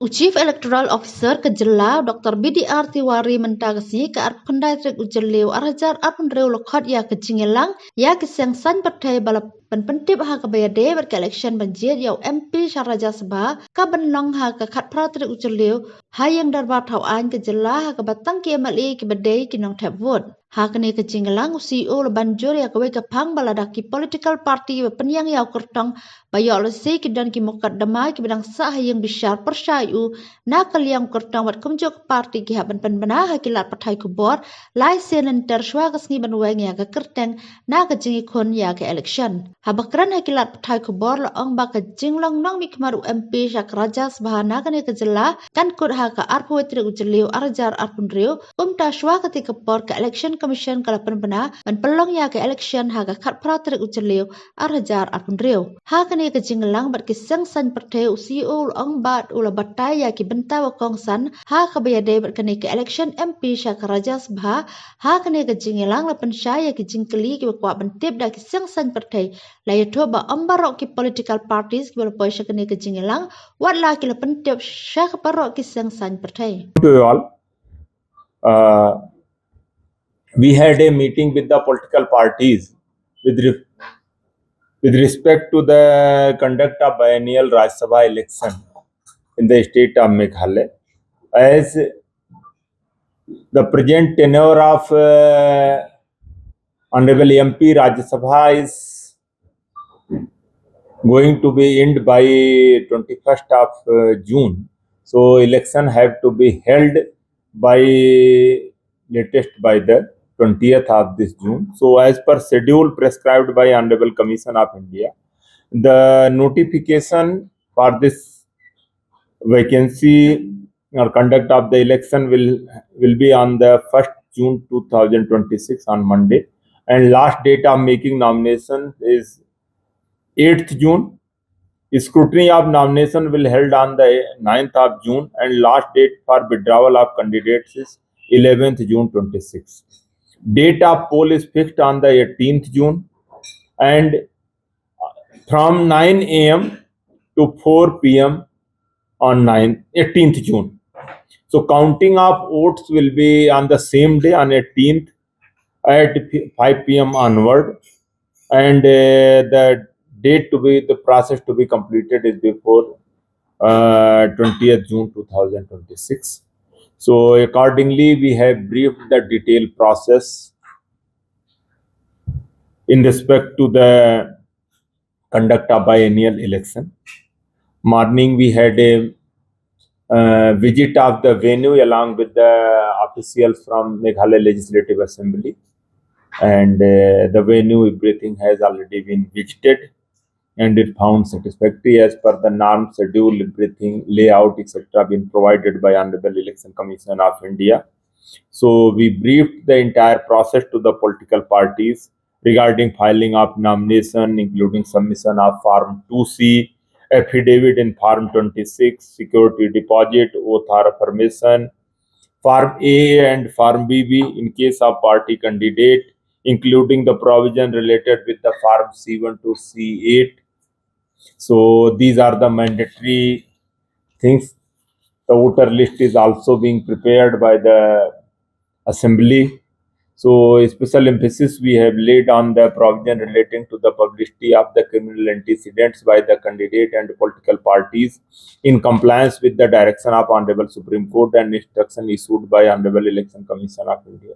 Chief Electoral Officer Kejelau Dr. BDR Tiwari mentagasi ke arp kendai trik ujeliu arajar arpun reu lokot ya kejingelang ya keseng san partai balap penpentip ha kebayade berke election banjir yau MP Syaraja Sabha ka benong ha ke kat pra trik ujeliu ha yang darbar tau an Kejelau ha ke batang ki amali ki badai kinong tap vote. Ha kene kejingelang CEO lebanjur ya kewe kepang baladaki political party penyang yau Kyrtong bayo lesi ki dan ki mokotduma ki bidang sah yang bisyar persyayu na kaliang Kyrtong wat kumjuk parti ki haban pynbna hakilat pathai khubor lai sien lynter shwa kasngi banweng ya ke Kyrtong na kejingi kun ya ke election. Ha bakran hakilat pathai khubor la ong ba kejinglong nong mi kemaru MP Syaraja Sabha kene kejela kan kut ha ka arpu trik ujeliu arjar arpun riu ta shwa ketika por ke election commission kala pynbna ban pelong ya ke election ha ka khat pra trik ujeliu arjar arpun riu. Ha kene kejinglang bat kiseng san partai CEO ong bat ula batai ya ki benta wa kongsan ha kabayade bat kene ke election MP Syaraja Sabha ha kene kejinglang la pensyai ya ki jingkeli ki kwa bentip da kiseng san partai la yato ba ambarok ki political parties ki balpoi kene kejinglang wat la ki la pentip sya parok kiseng san partai. To you all. We had a meeting with the political parties with respect to the conduct of biennial Rajya Sabha election in the state of Meghalaya. As the present tenure of Honorable MP Rajya Sabha is going to be end by 21st of June. So election have to be held by latest by the 20th of this June. So as per schedule prescribed by Honorable Commission of India, the notification for this vacancy or conduct of the election will be on the 1st June 2026 on Monday, and last date of making nomination is 8th June. Scrutiny of nomination will held on the 9th of June, and last date for withdrawal of candidates is 11th June 26. Date of poll is fixed on the 18th June, and from 9 a.m. to 4 p.m. on 18th June. So counting of votes will be on the same day on 18th at 5 p.m. onward, and the date to be the process to be completed is before 20th June 2026. So accordingly, we have briefed the detailed process in respect to the conduct of biennial election. Morning, we had a visit of the venue along with the officials from Meghalaya Legislative Assembly, and the venue everything has already been visited and it found satisfactory as per the norm, schedule, everything, layout, etc. been provided by Honorable Election Commission of India. So we briefed the entire process to the political parties regarding filing of nomination, including submission of Form 2C, affidavit in Form 26, security deposit, oath or affirmation, Form A and Form BB in case of party candidate, including the provision related with the Form C1 to C8. So these are the mandatory things. The voter list is also being prepared by the assembly. So a special emphasis we have laid on the provision relating to the publicity of the criminal antecedents by the candidate and political parties in compliance with the direction of Honorable Supreme Court and instruction issued by Honorable Election Commission of India.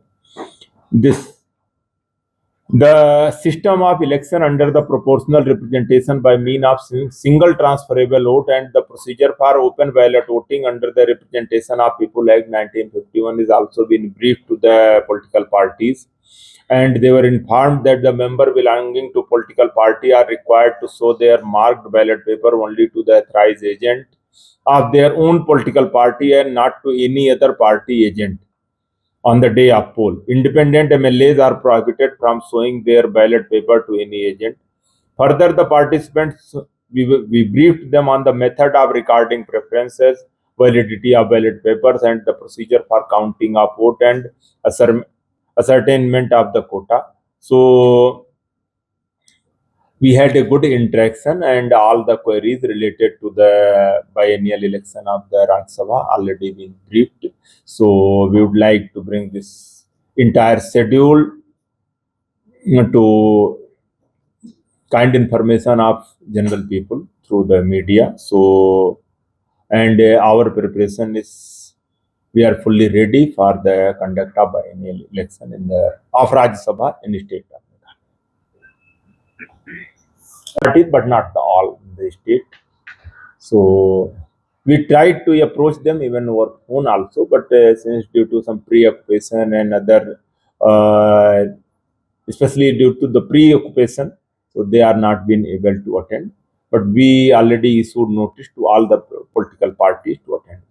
The system of election under the proportional representation by mean of single transferable vote and the procedure for open ballot voting under the Representation of People Act 1951 is also been briefed to the political parties, and they were informed that the member belonging to political party are required to show their marked ballot paper only to the authorized agent of their own political party and not to any other party agent on the day of poll. Independent MLAs are prohibited from showing their ballot paper to any agent. Further, the participants, we briefed them on the method of recording preferences, validity of ballot papers, and the procedure for counting of vote and ascertainment of the quota. So, we had a good interaction, and all the queries related to the biennial election of the Rajya Sabha already been briefed. So we would like to bring this entire schedule to kind information of general people through the media. So, and our preparation is, we are fully ready for the conduct of biennial election in the of Rajya Sabha in the state of parties, but not all in the state. So we tried to approach them even over phone also, but since due to some preoccupation and other, uh, especially due to the preoccupation, so they are not been able to attend. But we already issued notice to all the political parties to attend.